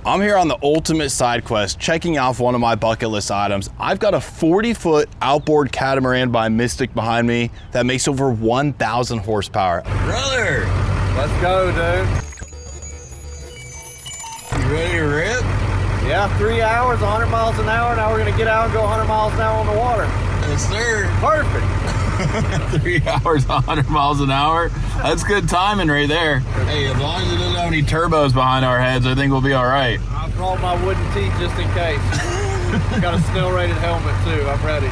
I'm here on the ultimate side quest, checking off one of my bucket list items. I've got a 40-foot outboard catamaran by Mystic behind me that makes over 1,000 horsepower. Brother! Let's go, dude. You ready to rip? Yeah, 3 hours, 100 miles an hour. Now we're gonna get out and go 100 miles an hour on the water. Yes, sir. Perfect. 3 hours, 100 miles an hour. That's good timing right there. Hey, as long as it doesn't have any turbos behind our heads, I think we'll be all right. I brought my wooden teeth just in case. Got a snow-rated helmet too. I'm ready.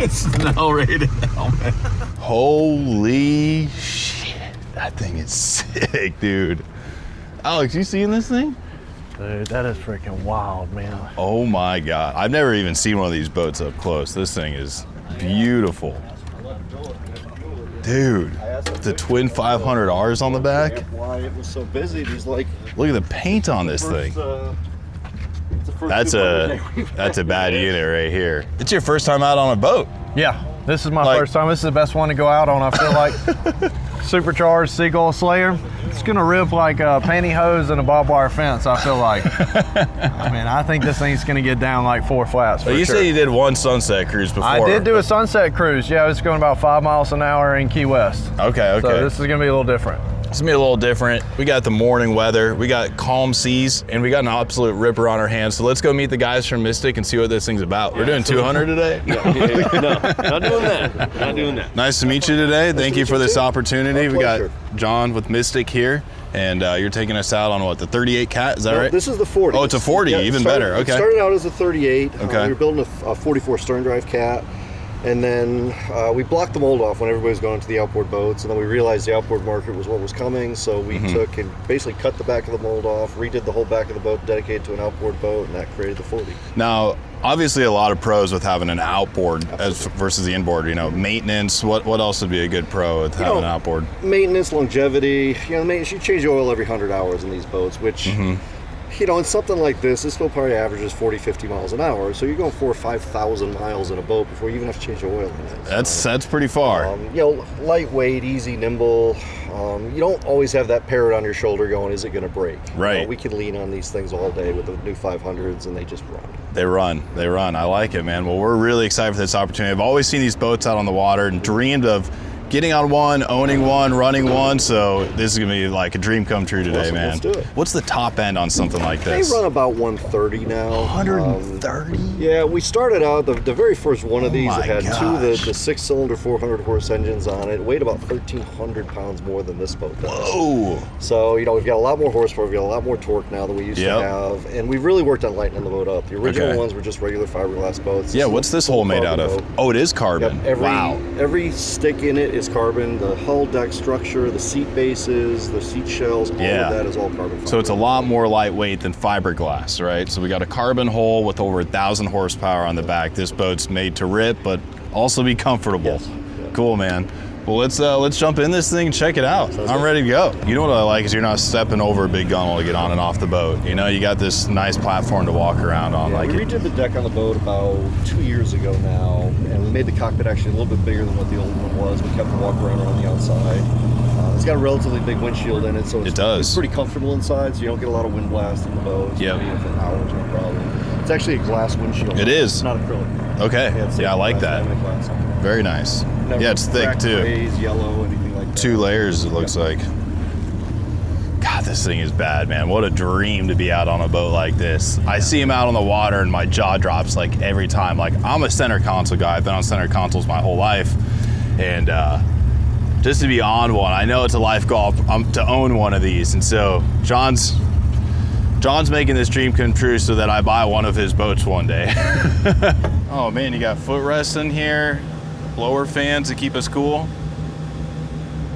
Snow-rated helmet. Holy shit. That thing is sick, dude. Alex, you seeing this thing? Dude, that is freaking wild, man. Oh my God. I've never even seen one of these boats up close. This thing is beautiful. Dude, the twin 500Rs on the back. Why it was so busy. He's like, look at the paint on this thing. That's a bad unit right here. It's your first time out on a boat. Yeah, this is my first time. This is the best one to go out on, I feel like. Supercharged Seagull Slayer. It's gonna rip like pantyhose and a barbed wire fence, I feel like. I mean, I think this thing's gonna get down like 4 flats. You said you did one sunset cruise before. I did do a sunset cruise. Yeah, it's going about 5 miles an hour in Key West. Okay. So this is gonna be a little different. It's gonna be a little different. We got the morning weather, we got calm seas, and we got an absolute ripper on our hands. So let's go meet the guys from Mystic and see what this thing's about. We're doing 200 today? No, not doing that. Not doing that. Nice to meet you today. Thank you for this opportunity. My pleasure. We got John with Mystic here, and you're taking us out on what, the 38 Cat? Is that right? This is the 40. Oh, it's a 40, even better. Okay. It started out as a 38. Okay. We were building a 44 stern drive Cat. And then we blocked the mold off when everybody was going to the outboard boats, and then we realized the outboard market was what was coming, so we took and basically cut the back of the mold off, redid the whole back of the boat, dedicated to an outboard boat, and that created the 40. Now, obviously a lot of pros with having an outboard versus the inboard. You know, maintenance, what else would be a good pro with having an outboard? Maintenance, longevity, maintenance, you change the oil every 100 hours in these boats, which... in something like this boat probably averages 40, 50 miles an hour. So you're going 4,000 or 5,000 miles in a boat before you even have to change the oil in it. That's pretty far. Lightweight, easy, nimble. You don't always have that parrot on your shoulder going, is it going to break? Right. We can lean on these things all day with the new 500s, and they just run. They run. I like it, man. Well, we're really excited for this opportunity. I've always seen these boats out on the water and dreamed of getting on one, owning one, running one, so this is gonna be like a dream come true today, man. Let's do it. What's the top end on something like this? They run about 130 now. 130? Yeah, we started out, the very first one of these, it had gosh. two of the 6-cylinder 400 horse engines on it. It weighed about 1,300 pounds more than this boat does. Whoa. So, we've got a lot more horsepower, we've got a lot more torque now than we used to have, and we've really worked on lightening the boat up. The original ones were just regular fiberglass boats. Yeah, what's this hole made out of? Boat. Oh, it is carbon. Yep, wow. Every stick in it is carbon. The hull deck structure, the seat bases, the seat shells, all of that is all carbon fiber. So it's a lot more lightweight than fiberglass, right? So we got a carbon hull with over 1,000 horsepower on the back. This boat's made to rip, but also be comfortable. Yes. Yeah. Cool, man. Well, let's jump in this thing and check it out. I'm ready to go. You know what I like is you're not stepping over a big gunnel to get on and off the boat. You got this nice platform to walk around on. Yeah, we redid the deck on the boat about 2 years ago now, and we made the cockpit actually a little bit bigger than what the old one was. We kept the walk around on the outside. It's got a relatively big windshield in it, so it's pretty comfortable inside, so you don't get a lot of wind blast in the boat. Yeah. For hours, no problem. It's actually a glass windshield. It is. It's not acrylic. Okay. Yeah, I like that. Very nice. Yeah, it's thick too. Grays, yellow, anything like that. 2 layers, it looks like. God, this thing is bad, man. What a dream to be out on a boat like this. I see him out on the water and my jaw drops like every time. Like, I'm a center console guy. I've been on center consoles my whole life. And just to be on one, I know it's a life goal to own one of these. And so John's making this dream come true so that I buy one of his boats one day. Oh man, you got footrests in here, blower fans to keep us cool.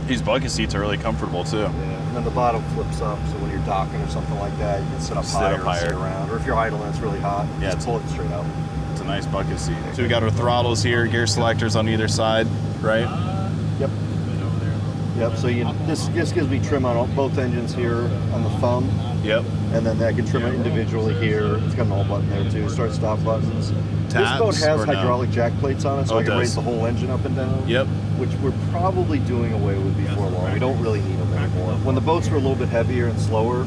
These bucket seats are really comfortable too. Yeah, and then the bottom flips up, so when you're docking or something like that, you can sit up higher and sit around. Or if you're idling, it's really hot, just pull it straight out. It's a nice bucket seat. So we got our throttles here, gear selectors on either side, right? Yep. Yep, so this gives me trim on both engines here on the thumb. Yep. And then I can trim it individually here. It's got an all button there too, start stop buttons. This boat has hydraulic jack plates on it, so I can raise the whole engine up and down. Yep. Which we're probably doing away with before long. We don't really need them anymore. When the boats were a little bit heavier and slower,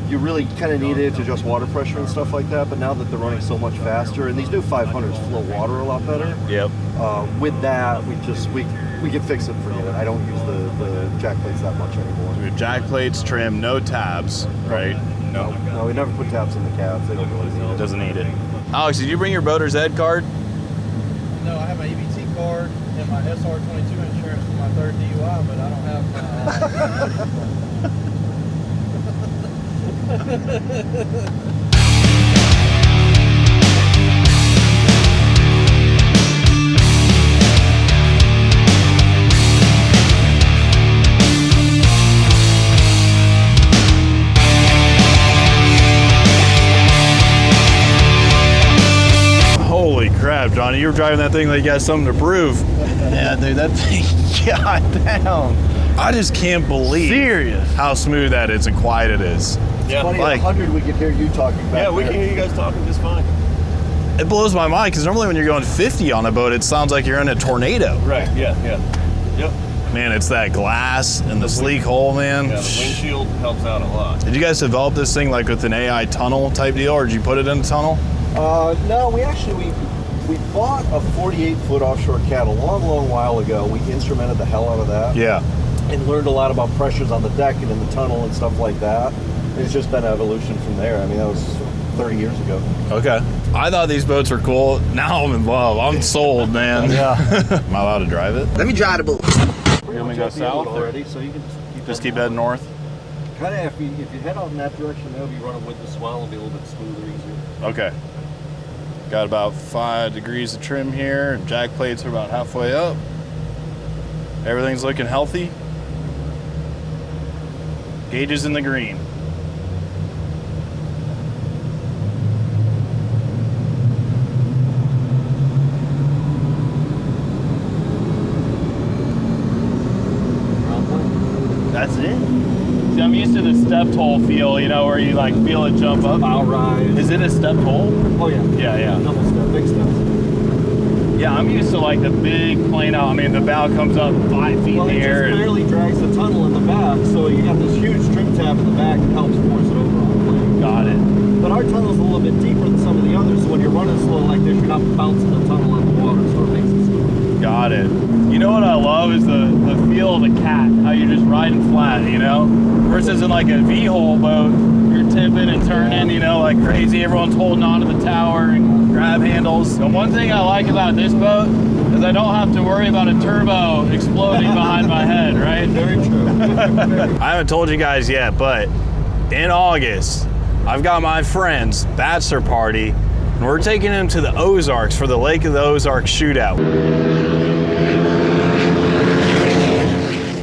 you really kind of need it to adjust water pressure and stuff like that. But now that they're running so much faster, and these new 500s flow water a lot better. Yep. With that, we can fix it and forget it. I don't use the jack plates that much anymore. Your jack plates, trim, no tabs, right? No, we never put tabs in the cabs. They don't really need it. Doesn't need it. Alex, did you bring your boater's ed card? No, I have my EBT card and my SR22 insurance for my 3rd DUI, but I don't have my... Holy crap, Johnny, you were driving that thing like you got something to prove. Yeah, dude, that thing got down. I just can't believe Serious. how smooth that is and quiet it is. Yeah, funny, like, at 100 we could hear you talking back Yeah, we can hear you guys talking just fine. It blows my mind because normally when you're going 50 on a boat, it sounds like you're in a tornado. Right, yeah. Yep. Man, it's that glass and the sleek hull, man. Yeah, the windshield helps out a lot. Did you guys develop this thing like with an AI tunnel type deal, or did you put it in a tunnel? No, we bought a 48-foot offshore cat a long while ago. We instrumented the hell out of that. Yeah. And learned a lot about pressures on the deck and in the tunnel and stuff like that. It's just been evolution from there. I mean, that was 30 years ago. Okay. I thought these boats were cool. Now I'm in love. I'm sold, man. Yeah. Am I allowed to drive it? Let me drive the boat. We're You want me to gonna go check the south, inlet or- already, so you can Just keep heading north? Kind of, if you head out in that direction, maybe you run it with the swell, it'll be a little bit smoother, easier. Okay. Got about 5 degrees of trim here. Jack plates are about halfway up. Everything's looking healthy. Gauge is in the green. That's it? See, I'm used to the stepped hole feel, you know, where you like feel it jump up. Bow rise. Is it a stepped hole? Oh yeah. Yeah. Double step, big steps. Yeah, I'm used to like the big plane out. I mean, the bow comes up 5 feet Well, in it the air. just and- barely drags the tunnel in the back, so you got this huge trim tab in the back that helps force it over on the plane. Got it. But our tunnel's a little bit deeper than some of the others, so when you're running slow like this, you're not bouncing the tunnel on the water, so it makes it smooth. Got it. You know what I love is the feel of the cat, how you're just riding flat, you know? Versus in like a V-hole boat, you're tipping and turning, you know, like crazy. Everyone's holding onto the tower and grab handles. The one thing I like about this boat is I don't have to worry about a turbo exploding behind my head, right? Very true. I haven't told you guys yet, but in August, I've got my friend's bachelor party, and we're taking them to the Ozarks for the Lake of the Ozarks Shootout,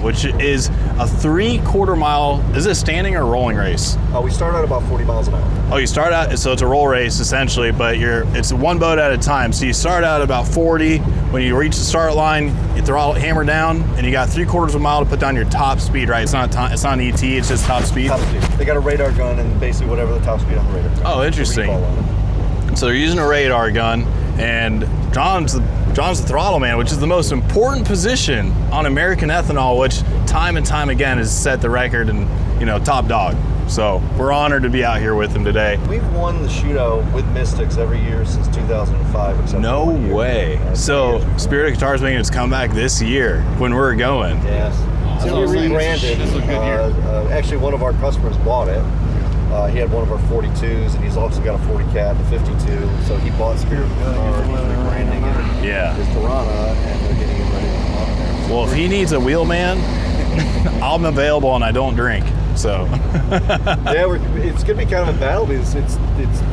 which is a 3/4 mile. Is it a standing or rolling race? We start out about 40 miles an hour. Oh, you start out, so it's a roll race essentially, but it's one boat at a time. So you start out about 40. When you reach the start line, you throttle hammer down, and you got 3/4 of a mile to put down your top speed, right? It's not an ET, it's just top speed. Top speed. They got a radar gun and basically whatever the top speed on the radar gun. Oh, interesting. Recall on it. So they're using a radar gun, and John's the throttle man, which is the most important position on American Ethanol, which time and time again has set the record and, you know, top dog. So we're honored to be out here with him today. We've won the shootout with Mystics every year since 2005, except No for 1 year. way. So Spirit of Guitar's making its comeback this year when we're going. Yes. So we rebranded. This was a good year. Actually, one of our customers bought it. He had one of our 42s, and he's also got a 40 cat and a 52. So he bought Spirit of Guitar. He's rebranding it. Yeah. It's Piranha, and they're getting it ready to come out there. Well, if he needs a wheelman, I'm available and I don't drink. So Yeah, it's going to be kind of a battle because it's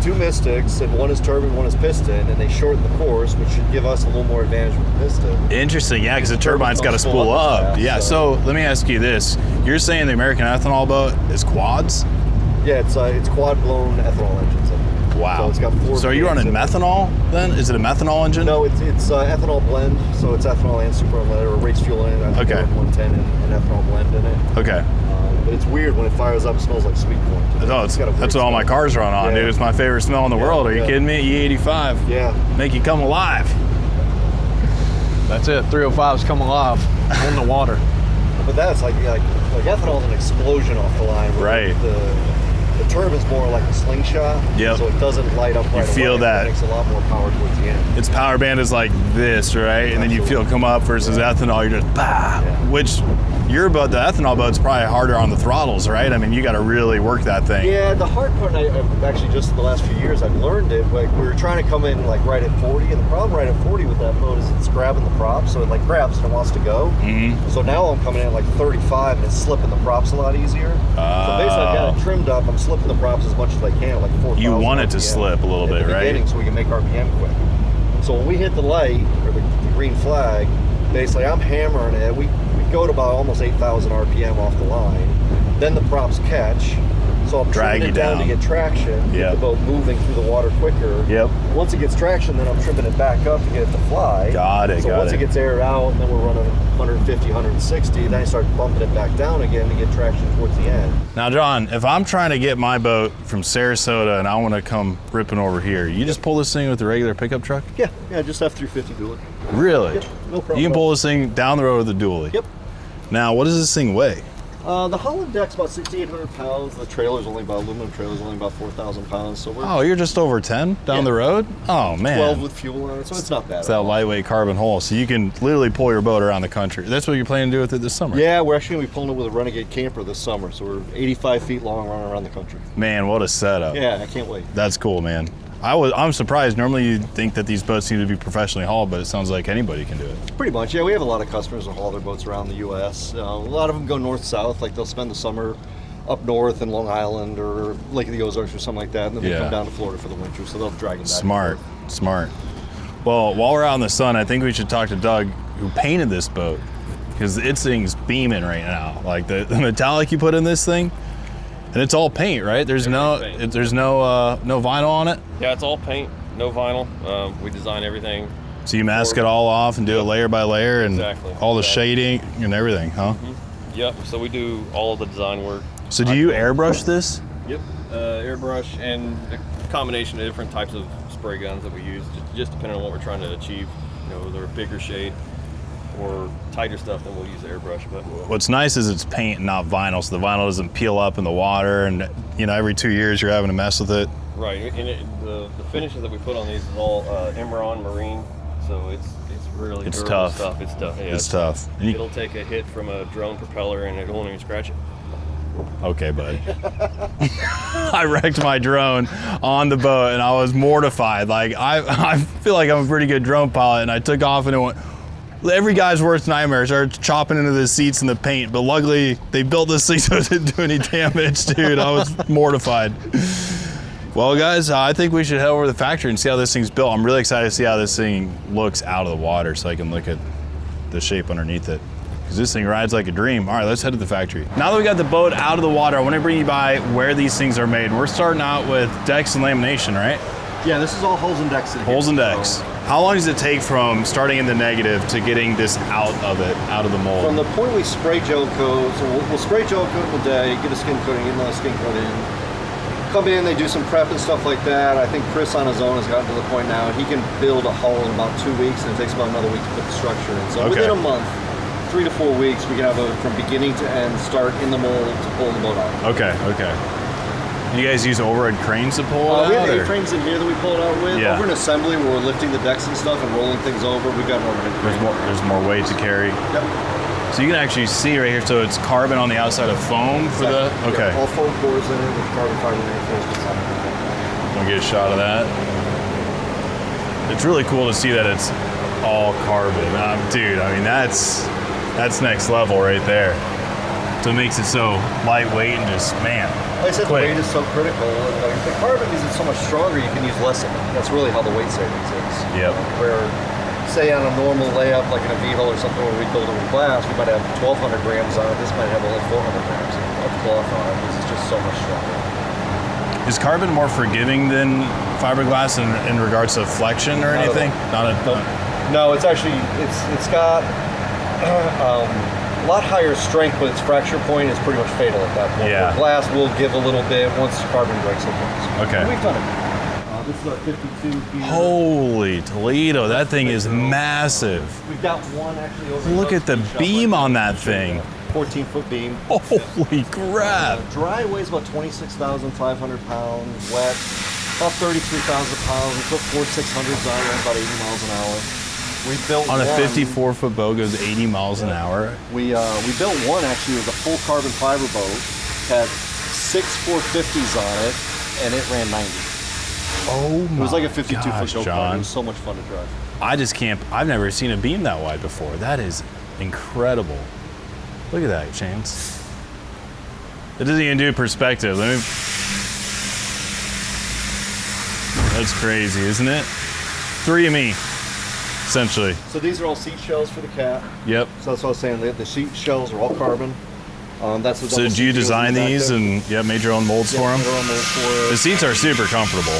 two Mystics, and one is turbine, one is piston, and they shorten the course, which should give us a little more advantage with the piston. interesting, yeah, because the turbine's got to Spool spool up up. fast, Yeah. so- So let me ask you this: you're saying the American Ethanol boat is quads? Yeah, it's quad blown ethanol engines in it. Wow. So it's got 4 So are you Vs running in it. methanol then? Is it a methanol engine? No, it's ethanol blend, so it's ethanol and super unleaded or race fuel in it. I think Okay. 110 and ethanol blend in it. Okay. But it's weird when it fires up, it smells like sweet corn. Oh, It's got a weird that's what all my smell. cars run on, Yeah. dude. It's my favorite smell in the Yeah, world. Are you yeah. kidding me? E85. Yeah. Make you come alive. That's it. 305's come alive in the water. But that's like ethanol is an explosion off the line. where Right. The The turbine's more like a slingshot. Yep. So it doesn't light up right away. feel that. It makes a lot more power towards the end. Its power band is like this, right? And then you feel it come up versus ethanol, you're just bah, which your boat, the ethanol boat's probably harder on the throttles, right? I mean, you got to really work that thing. Yeah, the hard part, I've actually just in the last few years, I've learned it. Like we were trying to come in like right at 40, and the problem right at 40 with that boat is it's grabbing the props, so it like grabs and it wants to go. So now I'm coming in at like 35, and it's slipping the props a lot easier. So basically, I've got it trimmed up. I'm slipping the props as much as I can, like 4,000. You want it to slip a little bit, right? So we can make RPM quick. So when we hit the light or the green flag, basically I'm hammering it. We go to about almost 8,000 RPM off the line. Then the props catch. So I'm trimming it down to get traction, get the boat moving through the water quicker. Once it gets traction, then I'm trimming it back up to get it to fly. So once it gets aired out, and then we're running 150, 160, then I start bumping it back down again to get traction towards the end. Now, John, if I'm trying to get my boat from Sarasota and I want to come ripping over here, you just pull this thing with the regular pickup truck? Yeah, just F350 dually. Really? Yep, no problem. You can pull this thing down the road with a dually? Yep. Now, what does this thing weigh? The Holland deck's about 6,800 pounds. The trailer's only about, aluminum trailer's only about 4,000 pounds. So we're you're just over 10 down the road? Oh, man. 12 with fuel on it, so it's not bad. It's that lightweight carbon hull, so you can literally pull your boat around the country. That's what you're planning to do with it this summer? Yeah, we're actually going to be pulling it with a Renegade camper this summer, so we're 85 feet long running around the country. Man, what a setup. Yeah, I can't wait. That's cool, man. I'm surprised. Normally you'd think that these boats seem to be professionally hauled, but it sounds like anybody can do it. Pretty much, yeah. We have a lot of customers who haul their boats around the U.S. A lot of them go north-south, like they'll spend the summer up north in Long Island or Lake of the Ozarks or something like that, and then they come down to Florida for the winter, so they'll drag them back. Smart. Well, while we're out in the sun, I think we should talk to Doug, who painted this boat, because its thing's beaming right now. Like the metallic you put in this thing, and it's all paint, right? There's no vinyl on it? Yeah, it's all paint, no vinyl. We design everything. So you mask it all off and do it layer by layer and all the shading and everything, huh? Yep, so we do all of the design work. So do you airbrush this? Yep, airbrush and a combination of different types of spray guns that we use, just depending on what we're trying to achieve. You know, they're a bigger shade or tighter stuff, then we'll use airbrush. But what's nice is it's paint and not vinyl, so the vinyl doesn't peel up in the water, and every 2 years you're having to mess with it. Right, and the finishes that we put on these is all Emerald marine, so it's really durable tough stuff. It's tough. Yeah, it's tough. It'll take a hit from a drone propeller and it won't even scratch it. Okay, buddy. I wrecked my drone on the boat and I was mortified. Like I feel like I'm a pretty good drone pilot, and I took off and it went. Every guy's worst nightmare started chopping into the seats and the paint, but luckily they built this thing so it didn't do any damage, dude. I was mortified. Well, guys, I think we should head over to the factory and see how this thing's built. I'm really excited to see how this thing looks out of the water so I can look at the shape underneath it, because this thing rides like a dream. All right, let's head to the factory. Now that we got the boat out of the water, I want to bring you by where these things are made. We're starting out with decks and lamination, right? Yeah, this is all hulls and decks. Hulls and decks. How long does it take from starting in the negative to getting this out of the mold? From the point we spray gel coat, so we'll spray gel coat in the day, get a skin coating, get another skin coat in. Come in, they do some prep and stuff like that. I think Chris on his own has gotten to the point now he can build a hull in about 2 weeks, and it takes about another week to put the structure in. So within a month, 3 to 4 weeks, we can have from beginning to end, start in the mold to pull the boat out. Okay. You guys use overhead cranes to pull it out? We have A-frames in here that we pull it out with. Yeah. Over in assembly, where we're lifting the decks and stuff and rolling things over, we've got an overhead crane. There's more weight to carry. Yep. So you can actually see right here, so it's carbon on the outside of foam for the, okay. Yeah, all foam cores in it with carbon fiber reinforcements on it. I'll get a shot of that. It's really cool to see that it's all carbon. Dude, I mean, that's next level right there. So it makes it so lightweight and just, man, like I said, quick. the weight is so critical. The carbon, because it's so much stronger, you can use less of it. That's really how the weight savings is. Yep. Where, say on a normal layup, like in a V-hull or something where we build it with glass, we might have 1,200 grams on it. This might have only 400 grams of cloth on it. This is just so much stronger. Is carbon more forgiving than fiberglass in regards to flexion or anything? No, it's actually, it's got a lot higher strength, but its fracture point is pretty much fatal at that point. Yeah. Glass will give a little bit once carbon breaks it. Okay. And we've done it. This is our 52 here. Holy Toledo, that thing is massive. We've got one actually over. Look at the beam on that thing. 14-foot beam. Holy crap! Dry weighs about 26,500 pounds. Wet, about 33,000 pounds. We put 4.600s on it, about 80 miles an hour. We built On a one- 54-foot boat goes 80 miles an hour. We built one actually. It was a full carbon fiber boat. Had 6 450s on it, and it ran 90. Oh my It was like a 52-foot gosh, go-kart. John. It was so much fun to drive. I just can't. I've never seen a beam that wide before. That is incredible. Look at that, Chance. It doesn't even do perspective. That's crazy, isn't it? 3 of me, essentially. So these are all seat shells for the cat. Yep. So that's what I was saying. The seat shells are all carbon. That's the So double did you seat wheels design in the back these there. and made your own molds for them? They're on those for The seats are super comfortable.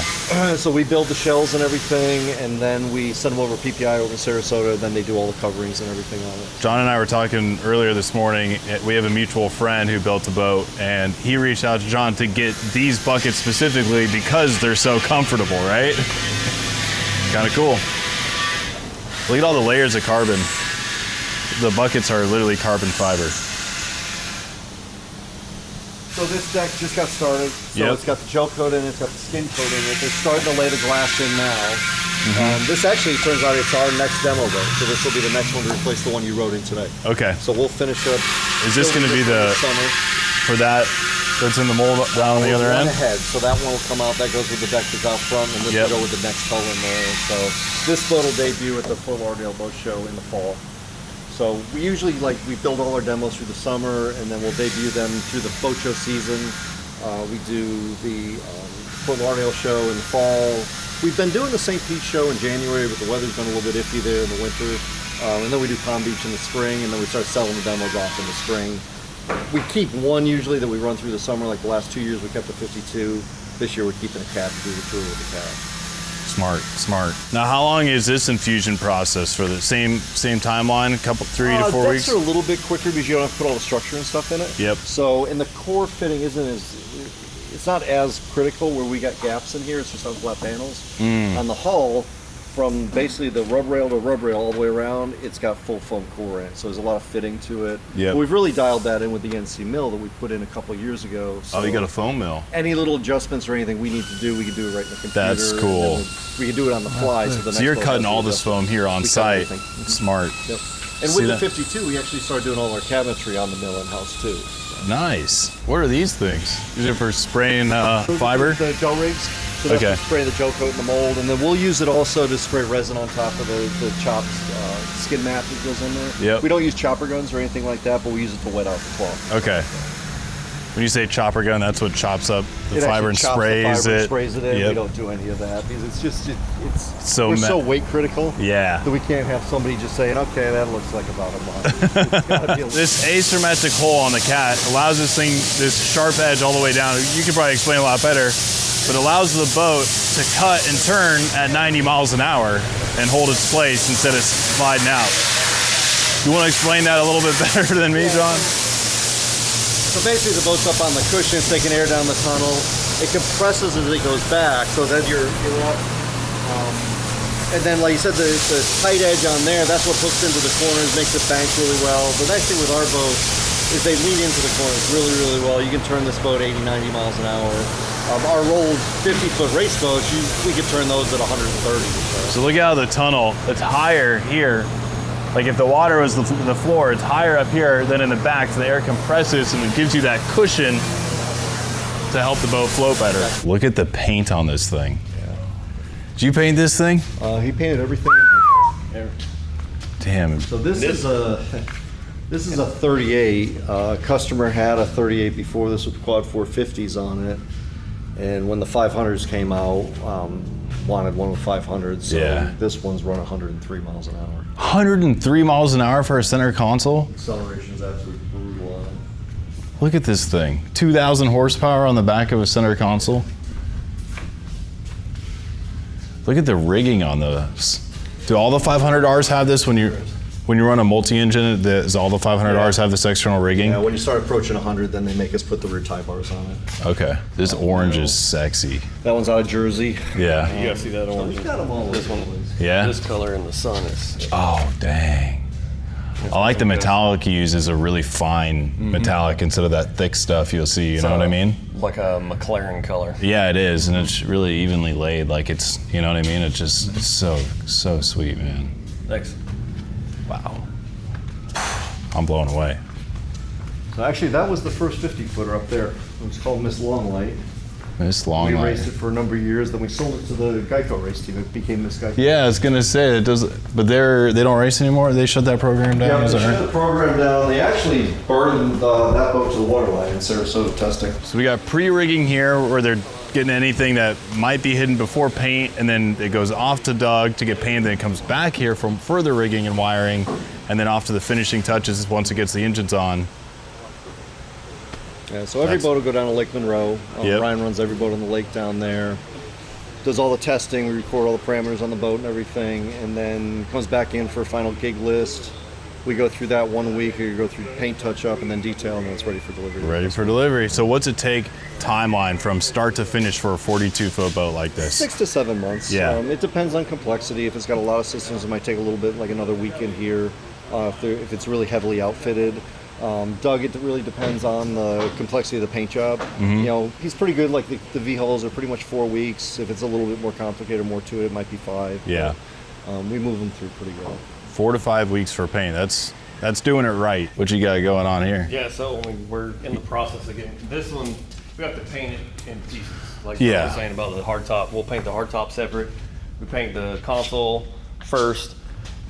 So we build the shells and everything, and then we send them over PPI over to Sarasota, then they do all the coverings and everything on it. John and I were talking earlier this morning. We have a mutual friend who built a boat, and he reached out to John to get these buckets specifically because they're so comfortable, right? Kind of cool. Look at all the layers of carbon. The buckets are literally carbon fiber. So this deck just got started. So Yep. it's got the gel coat in it, it's got the skin coat in it. They're starting to lay the glass in now. This actually turns out it's our next demo boat. So this will be the next one to replace the one you rode in today. Okay. So we'll finish up. Is this going to be building the this one this summer. for that that's in the mold down on the other One end? ahead, so that one will come out. That goes with the deck that's out front, and this Yep. will go with the next hull in there. So this boat will debut at the Fort Lauderdale Boat Show in the fall. So we usually we build all our demos through the summer, and then we'll debut them through the boat show season. We do the Fort Lauderdale show in the fall. We've been doing the St. Pete show in January, but the weather's been a little bit iffy there in the winter. And then we do Palm Beach in the spring, and then we start selling the demos off in the spring. We keep one usually that we run through the summer. Like the last 2 years, we kept the 52. This year, we're keeping a cat to do the tour with the cat. Smart. Now, how long is this infusion process for the same timeline? 3 to 4 weeks? Decks are a little bit quicker because you don't have to put all the structure and stuff in it. Yep. So, and the core fitting it's not as critical where we got gaps in here. It's just on flat panels. On the hull, from basically the rub rail to rub rail all the way around, it's got full foam core in it. So there's a lot of fitting to it. Yep. But we've really dialed that in with the NC mill that we put in a couple of years ago. So Oh, you got a foam mill. any little adjustments or anything we need to do, we can do it right in the computer. That's and cool. then we can do it on the fly. So you're cutting all this foam here on We cut site. everything. Smart. Yep. And See with the that? 52, we actually started doing all our cabinetry on the mill in-house too. Nice. What are these things? These are for spraying fiber? The gel rigs. So that's Okay. to spray the gel coat in the mold, and then we'll use it also to spray resin on top of the chopped skin mat that goes in there. Yep. We don't use chopper guns or anything like that, but we use it to wet out the cloth. Okay. When you say chopper gun, that's what chops up the It fiber actually and chops the sprays fiber and it. sprays it in. Yep. We don't do any of that because it's just So we're ma- so weight critical. Yeah. That we can't have somebody just saying, okay, that looks like about a month. It's gotta be a This asymmetric hole on the cat allows this sharp edge all the way down. You could probably explain a lot better, but allows the boat to cut and turn at 90 miles an hour and hold its place instead of sliding out. You want to explain that a little bit better than me, John? So basically the boat's up on the cushion, it's taking air down the tunnel. It compresses as it goes back, so then you're up. And then, like you said, the tight edge on there, that's what hooks into the corners, makes it bank really well. The nice thing with our boat is they lean into the corners really, really well. You can turn this boat 80, 90 miles an hour. Our rolled 50-foot race boats, we could turn those at 130 or so. So look out of the tunnel. It's higher here. Like if the water was the floor, it's higher up here than in the back, so the air compresses and it gives you that cushion to help the boat float better. Look at the paint on this thing. Yeah. Did you paint this thing? He painted everything in here. Damn. So this is a 38. Customer had a 38 before this with quad 450s on it, and when the 500s came out, wanted one with 500. So Yeah. this one's run 103 miles an hour. 103 miles an hour for a center console? Acceleration's absolutely brutal on it. Look at this thing. 2,000 horsepower on the back of a center console. Look at the rigging on those. Do all the 500Rs have this when you run a multi-engine? Does all the 500Rs have this external rigging? Yeah, when you start approaching 100, then they make us put the rear tie bars on it. Okay. This orange is sexy. That one's out of Jersey. Yeah. You guys see that orange? We've got them all This over one the place. Yeah? This color in the sun is. Oh, dang. I like the metallic you use is a really fine metallic instead of that thick stuff you'll see, you know what I mean? Like a McLaren color. Yeah, it is, and it's really evenly laid. Like it's, you know what I mean? It's just it's so sweet, man. Thanks. Wow. I'm blown away. So actually, that was the first 50-footer up there. It was called Miss Longlight. This long We line. raced it for a number of years, then we sold it to the Geico race team. It became Miss Geico. Yeah, I was gonna say it does, but they don't race anymore. They shut that program down. Yeah, is they that right? shut the program down. They actually burned that boat to the waterline in Sarasota testing. So we got pre-rigging here where they're getting anything that might be hidden before paint, and then it goes off to Doug to get painted, then it comes back here from further rigging and wiring, and then off to the finishing touches once it gets the engines on. Yeah, so every boat will go down to Lake Monroe. Yep. Ryan runs every boat on the lake down there. Does all the testing, we record all the parameters on the boat and everything, and then comes back in for a final gig list. We go through that 1 week, or you go through paint touch-up and then detail, and then it's ready for delivery. Ready for delivery. So what's it take timeline from start to finish for a 42-foot boat like this? 6 to 7 months. Yeah. It depends on complexity. If it's got a lot of systems, it might take a little bit, like another weekend here. If it's really heavily outfitted. Doug, it really depends on the complexity of the paint job. You know, he's pretty good. Like the V-hulls are pretty much 4 weeks. If it's a little bit more complicated, more to it, it might be 5. Yeah. But, we move them through pretty well. 4 to 5 weeks for paint. That's doing it right. What you got going on here? Yeah, so we're in the process of getting this one. We have to paint it in pieces. Like Yeah. I was saying about the hardtop, we'll paint the hardtop separate. We paint the console first.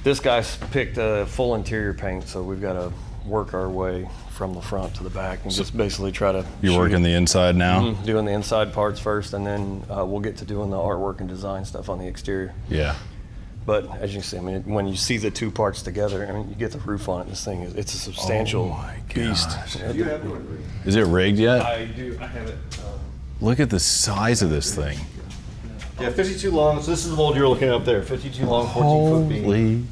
This guy's picked a full interior paint, so we've got to work our way from the front to the back and just basically try to. You're working the inside now? Doing the inside parts first, and then we'll get to doing the artwork and design stuff on the exterior. Yeah. But as you can see, I mean, when you see the two parts together, I mean, you get the roof on it. This thing it's a substantial beast. You have to agree. Is it rigged yet? I do. I have it. Look at the size of this thing. Yeah, 52 long. So this is the mold you're looking at up there. 52 long, 14-foot beam. Holy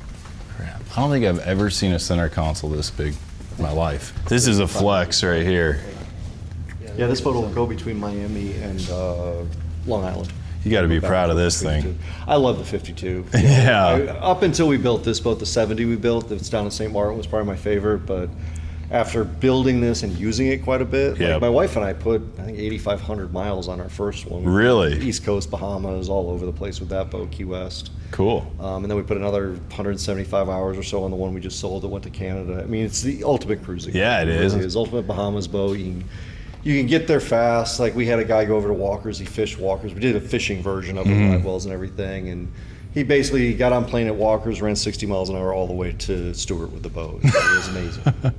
crap. I don't think I've ever seen a center console this big in my life. This is a flex right here. Yeah, this boat will go between Miami and Long Island. You got to be proud of this 52. thing. I love the 52. Yeah. Up until we built this boat, the 70 we built, that's down in St. Martin, was probably my favorite. But after building this and using it quite a bit, Yeah. like my wife and I put, I think, 8,500 miles on our first one. Really? East Coast, Bahamas, all over the place with that boat, Key West. Cool. And then we put another 175 hours or so on the one we just sold that went to Canada. I mean, it's the ultimate cruising. Yeah, it is. It's ultimate Bahamas boat. You can get there fast. Like we had a guy go over to Walker's. He fished Walker's. We did a fishing version of it, live wells and everything. And he basically got on plane at Walker's, ran 60 miles an hour all the way to Stewart with the boat. It was amazing.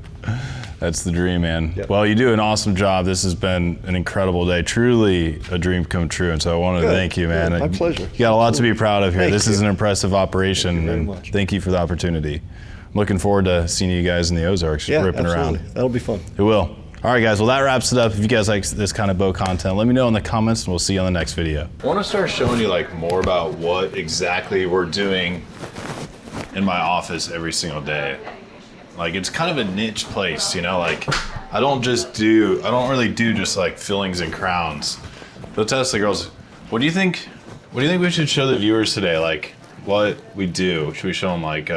That's the dream, man. Yep. Well, you do an awesome job. This has been an incredible day. Truly a dream come true. And so I want to Good. thank you, man. Good. My pleasure. You got a lot to be proud of here. Thank This is you. an impressive operation. Thank you very and much. Thank you for the opportunity. I'm looking forward to seeing you guys in the Ozarks Yeah, ripping absolutely. around. That'll be fun. It will. All right, guys. Well, that wraps it up. If you guys like this kind of boat content, let me know in the comments, and we'll see you on the next video. I want to start showing you like more about what exactly we're doing in my office every single day. Like it's kind of a niche place, you know. Like I don't really do just like fillings and crowns. But Tesla girls, what do you think? What do you think we should show the viewers today? Like what we do? Should we show them like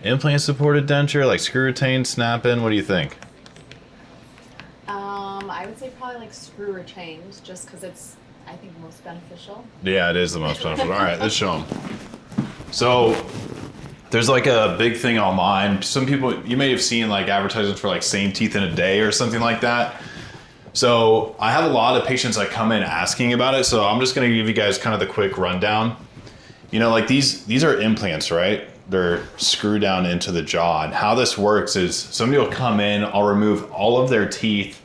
implant supported denture, like screw retain, snap in? What do you think? I would say probably like screw retains, just because it's, I think, most beneficial. Yeah, it is the most beneficial. All right, let's show them. So there's like a big thing online. Some people, you may have seen like advertisements for like same teeth in a day or something like that. So I have a lot of patients that come in asking about it. So I'm just going to give you guys kind of the quick rundown. You know, like these are implants, right? They're screwed down into the jaw. And how this works is somebody will come in, I'll remove all of their teeth,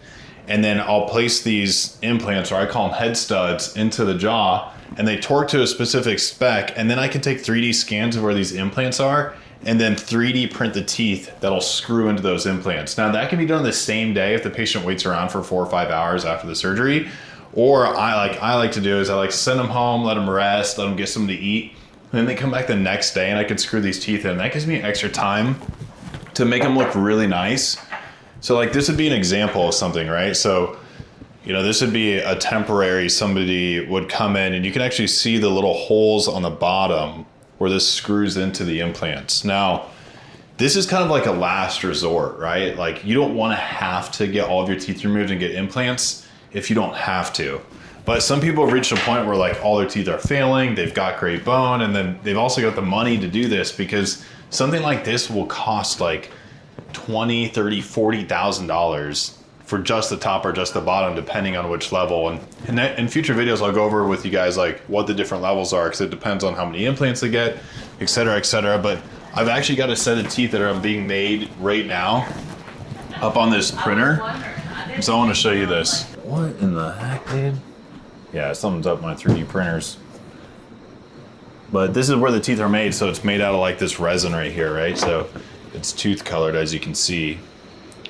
and then I'll place these implants, or I call them head studs, into the jaw, and they torque to a specific spec, and then I can take 3D scans of where these implants are, and then 3D print the teeth that'll screw into those implants. Now that can be done the same day if the patient waits around for 4 or 5 hours after the surgery, or I like to do is I like to send them home, let them rest, let them get something to eat, and then they come back the next day and I can screw these teeth in. That gives me extra time to make them look really nice. So like this would be an example of something, right? So, you know, this would be a temporary, somebody would come in and you can actually see the little holes on the bottom where this screws into the implants. Now, this is kind of like a last resort, right? Like you don't want to have to get all of your teeth removed and get implants if you don't have to. But some people have reached a point where like all their teeth are failing, they've got great bone, and then they've also got the money to do this, because something like this will cost like $20,000, $30,000, $40,000 for just the top or just the bottom, depending on which level. And in future videos, I'll go over with you guys like what the different levels are, because it depends on how many implants they get, et cetera, et cetera. But I've actually got a set of teeth that are being made right now up on this printer. So I want to show you this. What in the heck, dude? Yeah, something's up my 3D printers. But this is where the teeth are made, so it's made out of like this resin right here, right? So it's tooth colored, as you can see.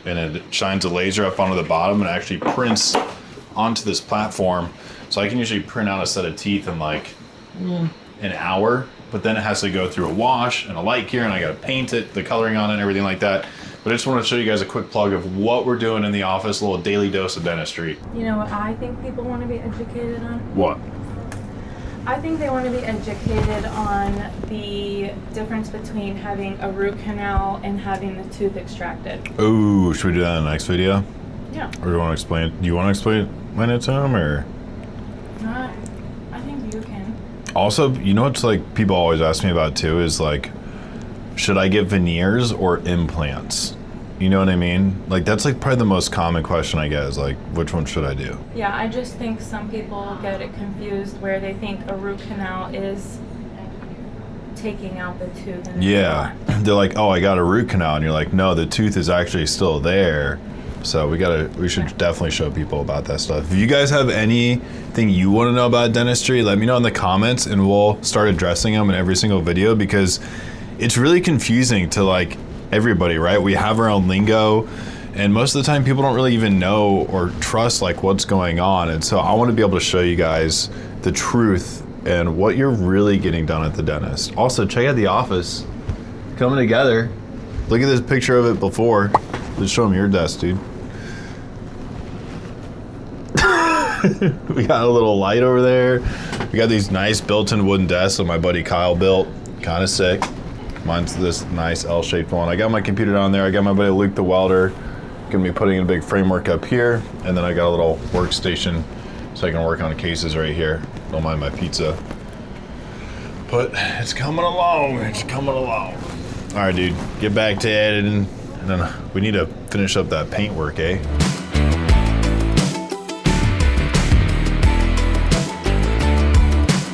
And it shines a laser up onto the bottom and actually prints onto this platform. So I can usually print out a set of teeth in like an hour, but then it has to go through a wash and a light cure, and I gotta paint it, the coloring on it and everything like that. But I just want to show you guys a quick plug of what we're doing in the office, a little daily dose of dentistry. You know what I think people want to be educated on? What? I think they want to be educated on the difference between having a root canal and having the tooth extracted. Ooh, should we do that in the next video? Yeah. Or do you want to explain? Do you want to explain it to them, or? I think you can. Also, you know what's like people always ask me about too is like, should I get veneers or implants? You know what I mean? Like that's like probably the most common question I get is like, which one should I do? Yeah, I just think some people get it confused where they think a root canal is taking out the tooth. And Yeah, they're like, oh, I got a root canal, and you're like, no, the tooth is actually still there. So we should definitely show people about that stuff. If you guys have anything you want to know about dentistry, let me know in the comments, and we'll start addressing them in every single video, because it's really confusing to like everybody, right? We have our own lingo, and most of the time people don't really even know or trust like what's going on. And so I want to be able to show you guys the truth and what you're really getting done at the dentist. Also, check out the office coming together. Look at this picture of it before. Let's show them your desk, dude. We got a little light over there. We got these nice built-in wooden desks that my buddy Kyle built. Kind of sick. Mine's this nice L-shaped one. I got my computer down there. I got my buddy Luke the welder. Gonna be putting in a big framework up here. And then I got a little workstation so I can work on cases right here. Don't mind my pizza. But it's coming along. It's coming along. All right, dude. Get back to editing. And then we need to finish up that paint work, eh?